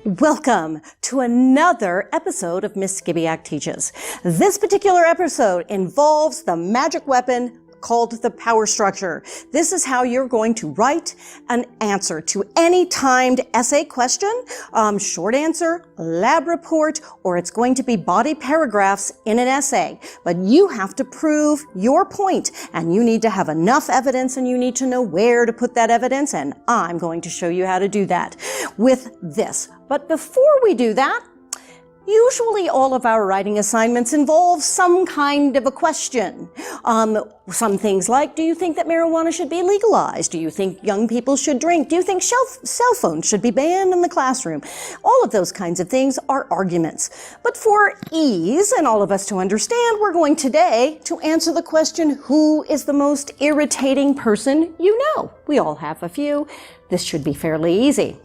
Welcome to another episode of Miss Skibiak Teaches. This particular episode involves the magic weapon called the power structure. This is how you're going to write an answer to any timed essay question, short answer, lab report, or it's going to be body paragraphs in an essay. But you have to prove your point, and you need to have enough evidence, and you need to know where to put that evidence, and I'm going to show you how to do that with this. But before we do that, usually all of our writing assignments involve some kind of a question. Some things like, do you think that marijuana should be legalized? Do you think young people should drink? Do you think cell phones should be banned in the classroom? All of those kinds of things are arguments. But for ease and all of us to understand, we're going today to answer the question, who is the most irritating person you know? We all have a few. This should be fairly easy.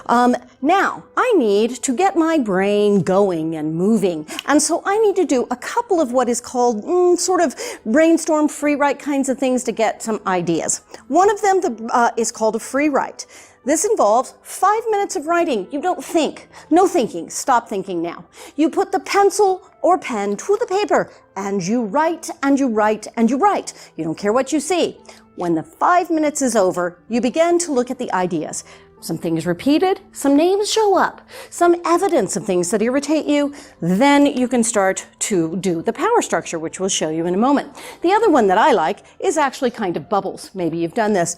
Now, I need to get my brain going and moving. And so I need to do a couple of what is called sort of brainstorm free write kinds of things to get some ideas. One of them is called a free write. This involves 5 minutes of writing. You don't think. No thinking. Stop thinking now. You put the pencil or pen to the paper and you write and you write and you write. You don't care what you see. When the 5 minutes is over, you begin to look at the ideas. Some things repeated, some names show up, some evidence of things that irritate you. Then you can start to do the power structure, which we'll show you in a moment. The other one that I like is actually kind of bubbles. Maybe you've done this.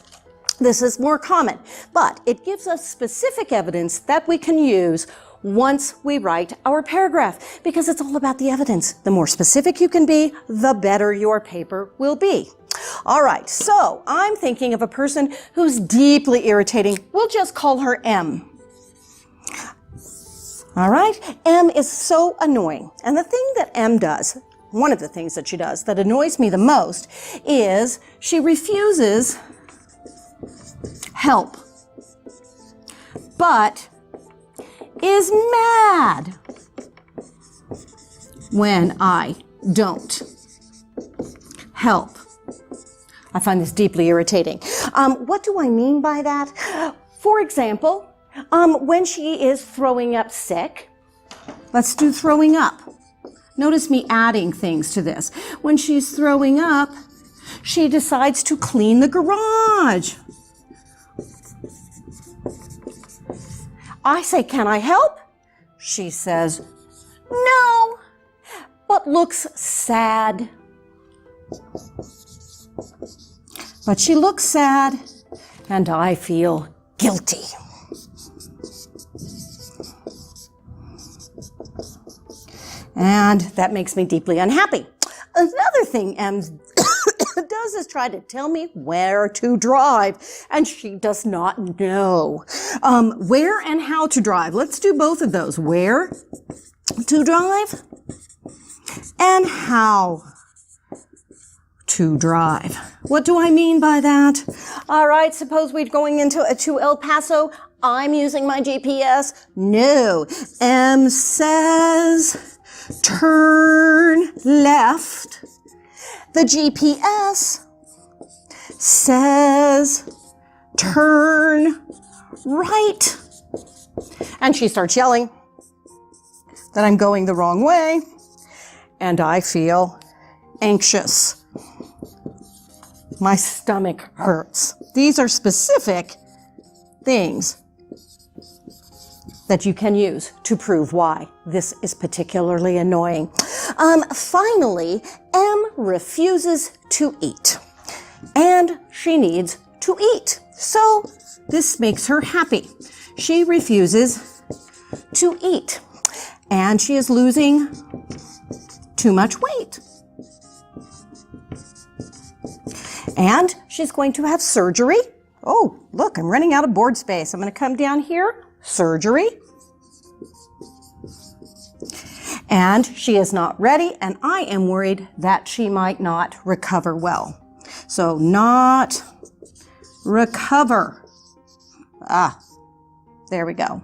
This is more common, but it gives us specific evidence that we can use once we write our paragraph, because it's all about the evidence. The more specific you can be, the better your paper will be. All right, so I'm thinking of a person who's deeply irritating. We'll just call her M. All right, M is so annoying. And the thing that M does, one of the things that she does that annoys me the most, is she refuses help, but is mad when I don't help. I find this deeply irritating. What do I mean by that? For example, when she is throwing up sick, let's do throwing up. Notice me adding things to this. When she's throwing up, she decides to clean the garage. I say, can I help? She says, no, but looks sad. But she looks sad, and I feel guilty. And that makes me deeply unhappy. Another thing M does is try to tell me where to drive, and she does not know where and how to drive. Let's do both of those. Where to drive and how to drive. What do I mean by that? All right, suppose we're going to El Paso. I'm using my GPS. No. M says turn left. The GPS says turn right. And she starts yelling that I'm going the wrong way, and I feel anxious. My stomach hurts. These are specific things that you can use to prove why this is particularly annoying. Finally, M refuses to eat, and she needs to eat. So this makes her happy. She refuses to eat, and she is losing too much weight. And she's going to have surgery. Oh, look, I'm running out of board space. I'm going to come down here. Surgery. And she is not ready, and I am worried that she might not recover well. So not recover. There we go.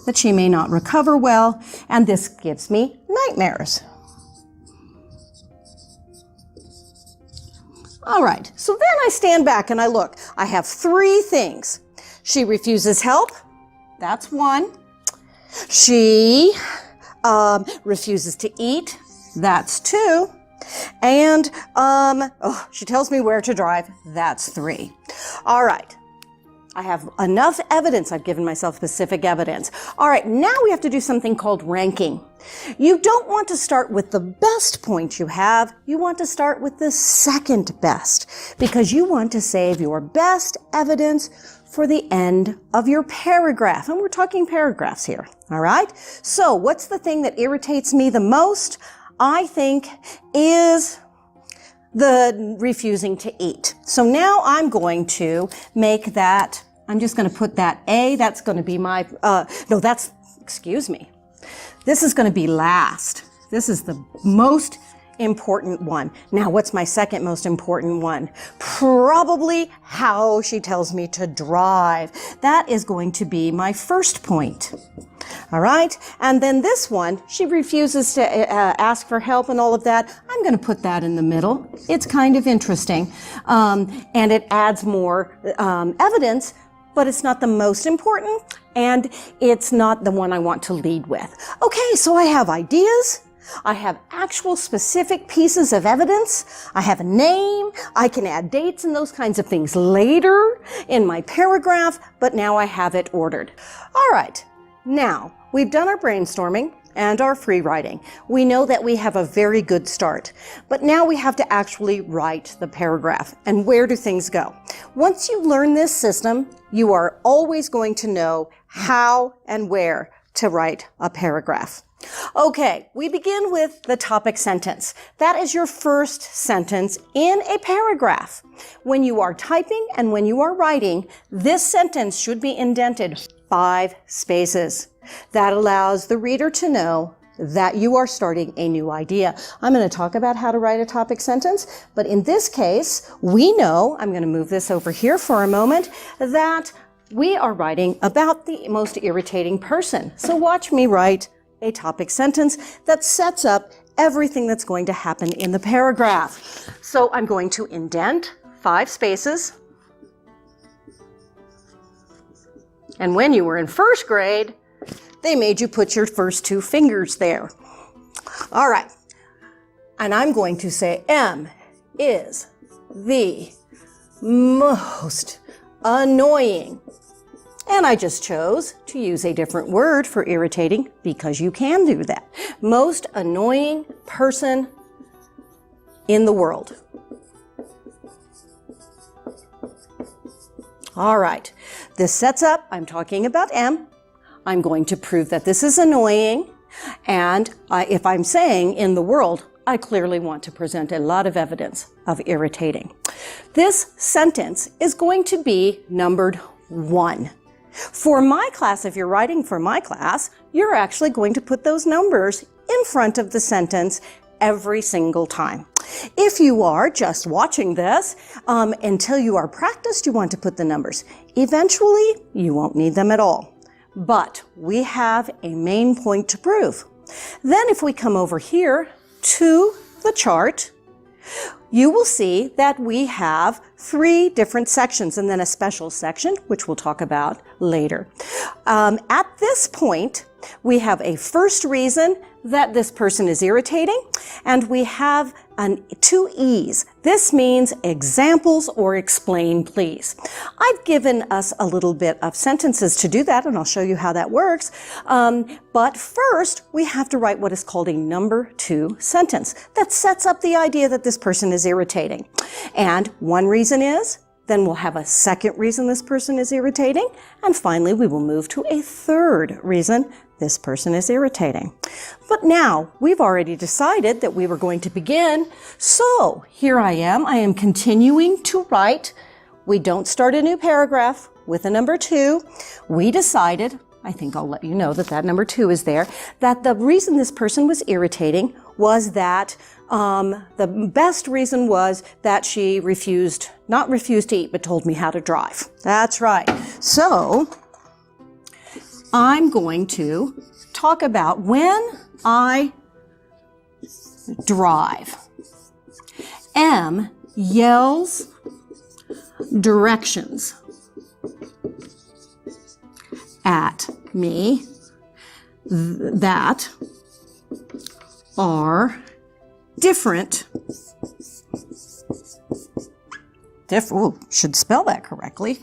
That she may not recover well, and this gives me nightmares. All right, so then I stand back and I look. I have three things. She refuses help. That's one. She refuses to eat. That's 2. And she tells me where to drive. That's 3. All right. I have enough evidence. I've given myself specific evidence. All right, now we have to do something called ranking. You don't want to start with the best point you have. You want to start with the second best because you want to save your best evidence for the end of your paragraph. And we're talking paragraphs here, all right? So what's the thing that irritates me the most? I think is the refusing to eat. So now I'm going to make that, I'm just going to put that A, that's going to be my, excuse me. This is going to be last. This is the most important one. Now, what's my second most important one? Probably how she tells me to drive. That is going to be my first point. All right. And then this one, she refuses to ask for help and all of that. I'm going to put that in the middle. It's kind of interesting. And it adds more evidence, but it's not the most important. And it's not the one I want to lead with. Okay. So I have ideas. I have actual specific pieces of evidence. I have a name. I can add dates and those kinds of things later in my paragraph, but now I have it ordered. All right. Now, we've done our brainstorming and our free writing. We know that we have a very good start, but now we have to actually write the paragraph. And where do things go? Once you learn this system, you are always going to know how and where to write a paragraph. Okay, we begin with the topic sentence. That is your first sentence in a paragraph. When you are typing and when you are writing, this sentence should be indented 5 spaces. That allows the reader to know that you are starting a new idea. I'm going to talk about how to write a topic sentence, but in this case, we know, I'm going to move this over here for a moment, that we are writing about the most irritating person. So watch me write a topic sentence that sets up everything that's going to happen in the paragraph. So I'm going to indent 5 spaces. And when you were in first grade, they made you put your first 2 fingers there. All right. And I'm going to say M is the most annoying. And I just chose to use a different word for irritating because you can do that. Most annoying person in the world. All right. This sets up, I'm talking about M. I'm going to prove that this is annoying. And if I'm saying in the world, I clearly want to present a lot of evidence of irritating. This sentence is going to be numbered 1. For my class, if you're writing for my class, you're actually going to put those numbers in front of the sentence every single time. If you are just watching this, until you are practiced, you want to put the numbers. Eventually, you won't need them at all. But we have a main point to prove. Then if we come over here to the chart, you will see that we have 3 different sections and then a special section, which we'll talk about later. At this point, we have a first reason that this person is irritating, and we have 2 E's. This means examples or explain, please. I've given us a little bit of sentences to do that, and I'll show you how that works. But first, we have to write what is called a number 2 sentence that sets up the idea that this person is irritating. And one reason is, then we'll have a second reason this person is irritating, and finally we will move to a third reason this person is irritating. But now, we've already decided that we were going to begin, so here I am continuing to write. We don't start a new paragraph with a number 2. We decided, I think I'll let you know that that number 2 is there, that the reason this person was irritating was that the best reason was that she not refused to eat, but told me how to drive. That's right. So I'm going to talk about when I drive. M yells directions at me. that are different. Should spell that correctly.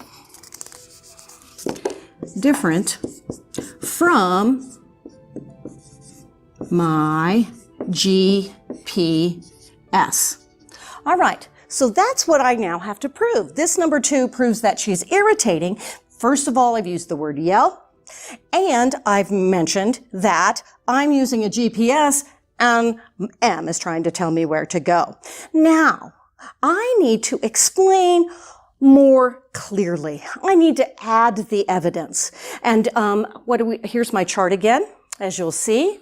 Different from my GPS. All right, so that's what I now have to prove. This number 2 proves that she's irritating. First of all, I've used the word yell, and I've mentioned that I'm using a GPS and M is trying to tell me where to go. Now, I need to explain more clearly. I need to add the evidence. And here's my chart again, as you'll see.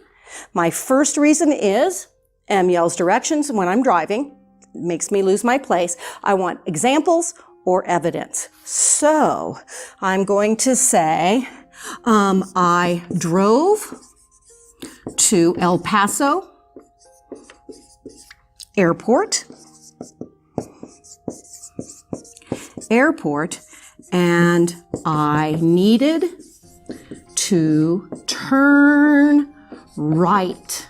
My first reason is M yells directions when I'm driving. It makes me lose my place. I want examples or evidence. So I'm going to say I drove to El Paso Airport, and I needed to turn right.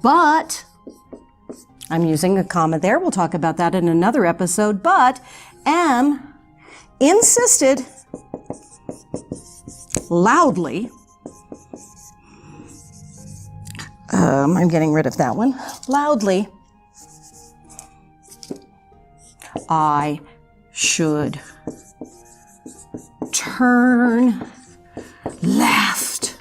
But, I'm using a comma there, we'll talk about that in another episode, but M insisted loudly, I'm getting rid of that one, loudly, I should turn left.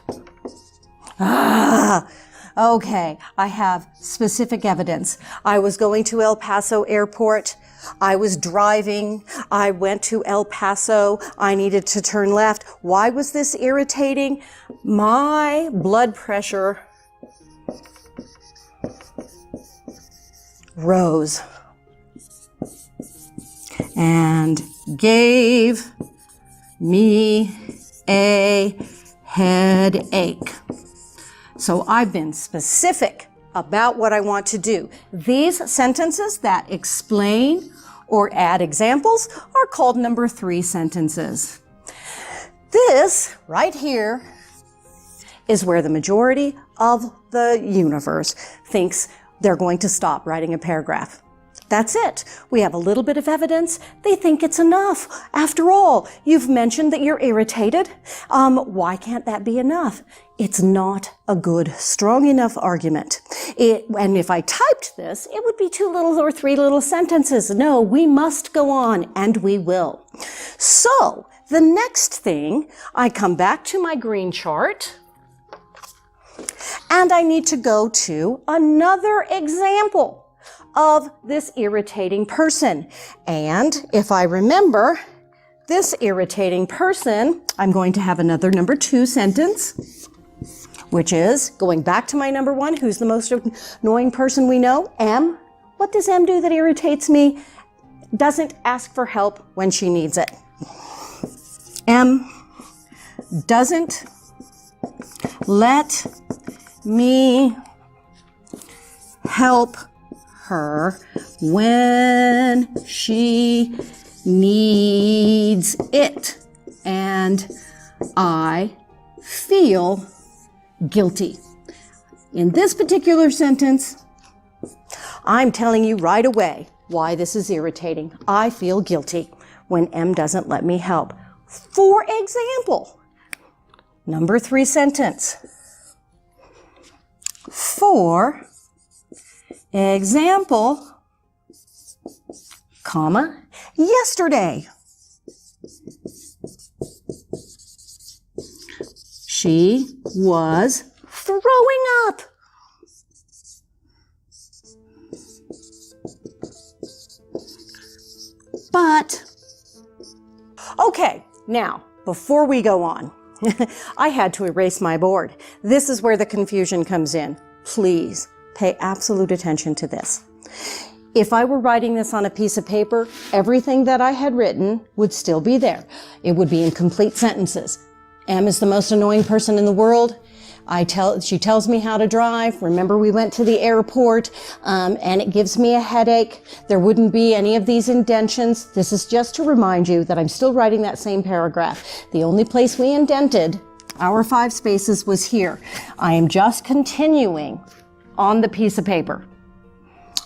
Okay, I have specific evidence. I was going to El Paso Airport. I was driving. I went to El Paso. I needed to turn left. Why was this irritating? My blood pressure rose and gave me a headache. So I've been specific about what I want to do. These sentences that explain or add examples are called number 3 sentences. This right here is where the majority of the universe thinks they're going to stop writing a paragraph. That's it. We have a little bit of evidence. They think it's enough. After all, you've mentioned that you're irritated. Why can't that be enough? It's not a good, strong enough argument. And if I typed this, it would be 2 little or 3 little sentences. No, we must go on, and we will. So, the next thing, I come back to my green chart, and I need to go to another example of this irritating person. And if I remember this irritating person, I'm going to have another number 2 sentence, which is going back to my number 1, who's the most annoying person we know? M. What does M do that irritates me? Doesn't ask for help when she needs it. M doesn't let me help her when she needs it, and I feel guilty. In this particular sentence, I'm telling you right away why this is irritating. I feel guilty when M doesn't let me help. For example, number 3 sentence. For example, comma, yesterday. She was throwing up. But, okay, now, before we go on, I had to erase my board. This is where the confusion comes in. Please pay absolute attention to this. If I were writing this on a piece of paper, everything that I had written would still be there. It would be in complete sentences. M is the most annoying person in the world. She tells me how to drive. Remember, we went to the airport, and it gives me a headache. There wouldn't be any of these indentions. This is just to remind you that I'm still writing that same paragraph. The only place we indented Our 5 spaces was here. I am just continuing on the piece of paper.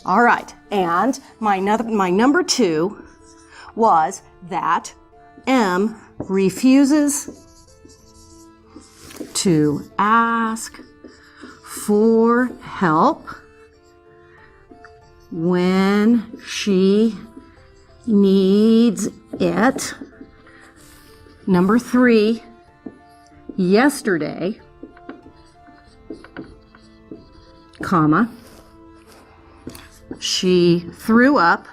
All right, and my number 2 was that M refuses to ask for help when she needs it. Number 3, yesterday, comma, she threw up,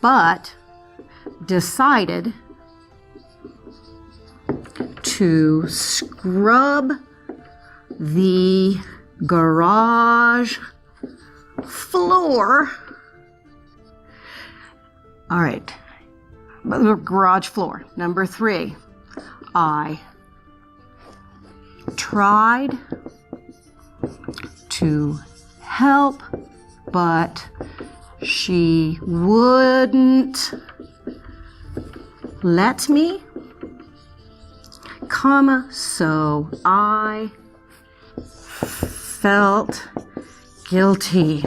but decided to scrub the garage floor. All right, the garage floor. Number 3, I tried to help, but she wouldn't let me, comma, so I felt guilty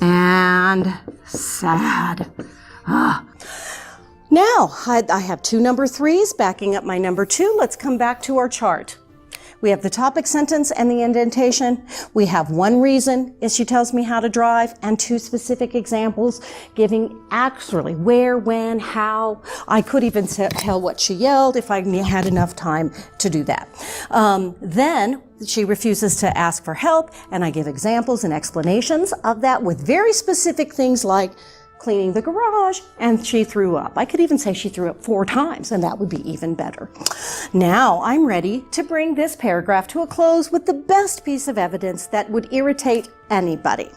and sad. Now, I have 2 number 3s backing up my number 2. Let's come back to our chart. We have the topic sentence and the indentation. We have 1 reason is she tells me how to drive, and 2 specific examples giving actually where, when, how. I could even tell what she yelled if I had enough time to do that. Then she refuses to ask for help, and I give examples and explanations of that with very specific things like cleaning the garage, and she threw up. I could even say she threw up 4 times, and that would be even better. Now I'm ready to bring this paragraph to a close with the best piece of evidence that would irritate anybody.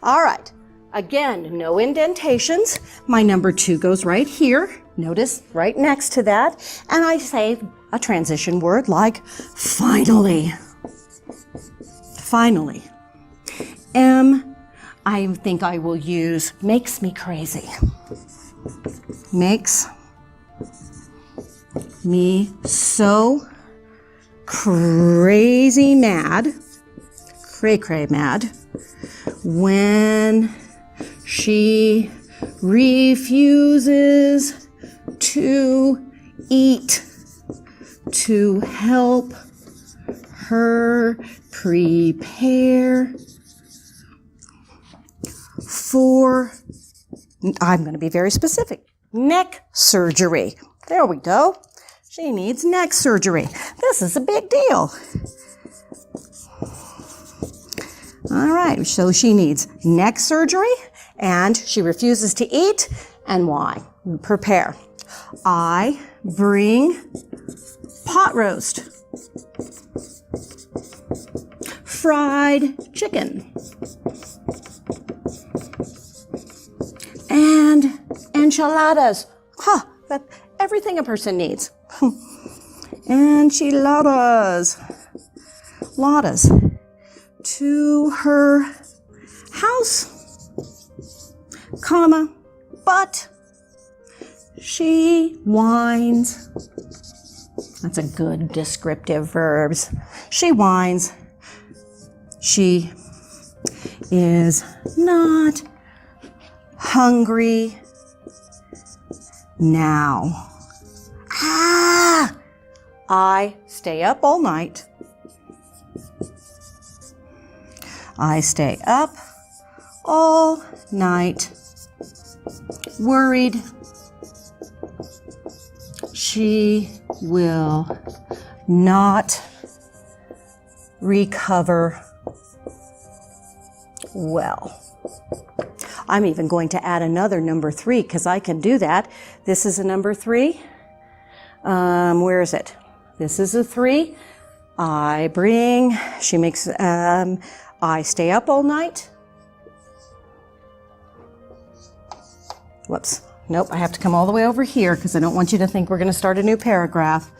All right, again, no indentations. My number 2 goes right here. Notice right next to that, and I say a transition word like finally. Finally. I think I will use makes me crazy. Makes me so crazy mad, cray mad, when she refuses to eat to help her prepare for, I'm going to be very specific, neck surgery. There we go. She needs neck surgery. This is a big deal. All right, so she needs neck surgery, and she refuses to eat, and why? Prepare. I bring pot roast, fried chicken, and enchiladas. That's everything a person needs. Enchiladas. To her house, comma, but she whines. That's a good descriptive verbs. She whines. She is not hungry now. I stay up all night. I stay up all night, worried she will not recover well. I'm even going to add another number 3 because I can do that. This is a number 3. Where is it? This is a 3. She makes, I stay up all night. Whoops. Nope, I have to come all the way over here because I don't want you to think we're going to start a new paragraph.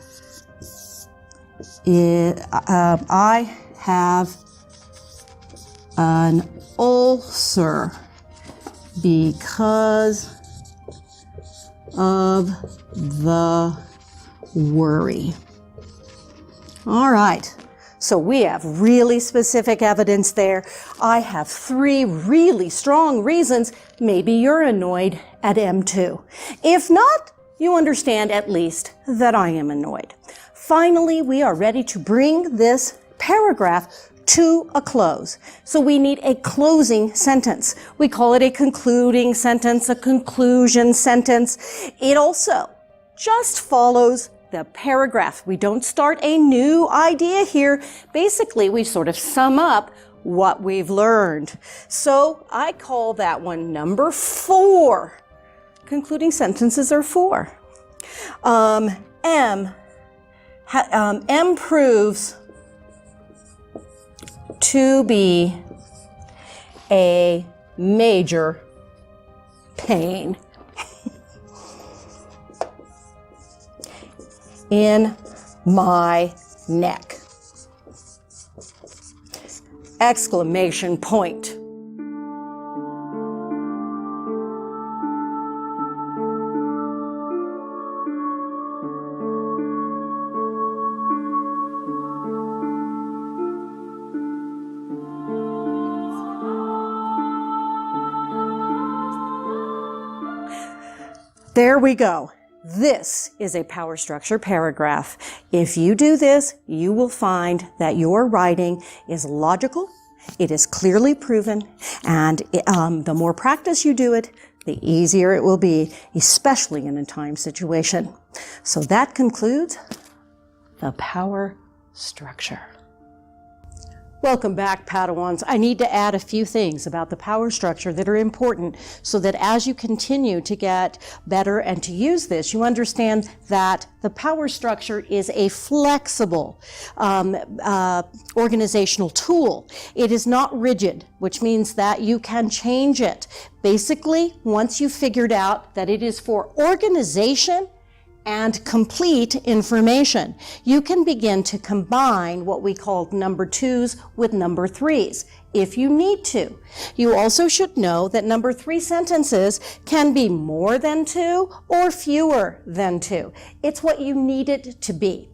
I have an ulcer because of the worry. All right. So we have really specific evidence there. I have 3 really strong reasons. Maybe you're annoyed at M2. If not, you understand at least that I am annoyed. Finally, we are ready to bring this paragraph to a close. So we need a closing sentence. We call it a concluding sentence, a conclusion sentence. It also just follows the paragraph. We don't start a new idea here. Basically, we sort of sum up what we've learned. So I call that one number 4. Concluding sentences are 4. M proves to be a major pain in my neck. Exclamation point. There we go. This is a power structure paragraph. If you do this, you will find that your writing is logical, it is clearly proven, and the more practice you do it, the easier it will be, especially in a time situation. So that concludes the power structure. Welcome back, Padawans. I need to add a few things about the power structure that are important so that as you continue to get better and to use this, you understand that the power structure is a flexible organizational tool. It is not rigid, which means that you can change it. Basically, once you've figured out that it is for organization and complete information, you can begin to combine what we call number 2s with number 3s if you need to. You also should know that number 3 sentences can be more than 2 or fewer than 2. It's what you need it to be.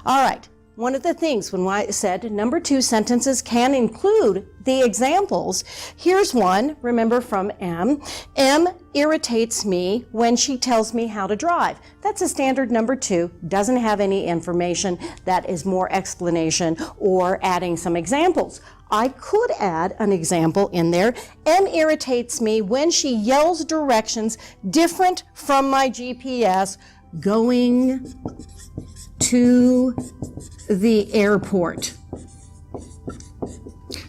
All right. One of the things when I said number 2 sentences can include the examples, here's one, remember from M. M irritates me when she tells me how to drive. That's a standard number 2, doesn't have any information that is more explanation or adding some examples. I could add an example in there. M irritates me when she yells directions different from my GPS going to the airport.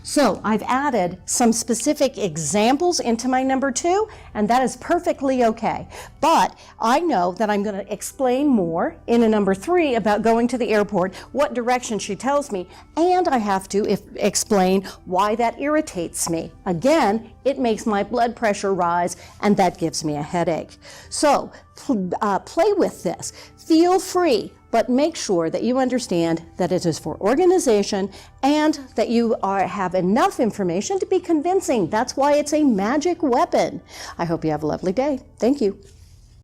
So I've added some specific examples into my number 2, and that is perfectly okay. But I know that I'm going to explain more in a number 3 about going to the airport, what direction she tells me, and I have to explain why that irritates me. Again, it makes my blood pressure rise, and that gives me a headache. So play with this. Feel free, but make sure that you understand that it is for organization and that you have enough information to be convincing. That's why it's a magic weapon. I hope you have a lovely day. Thank you.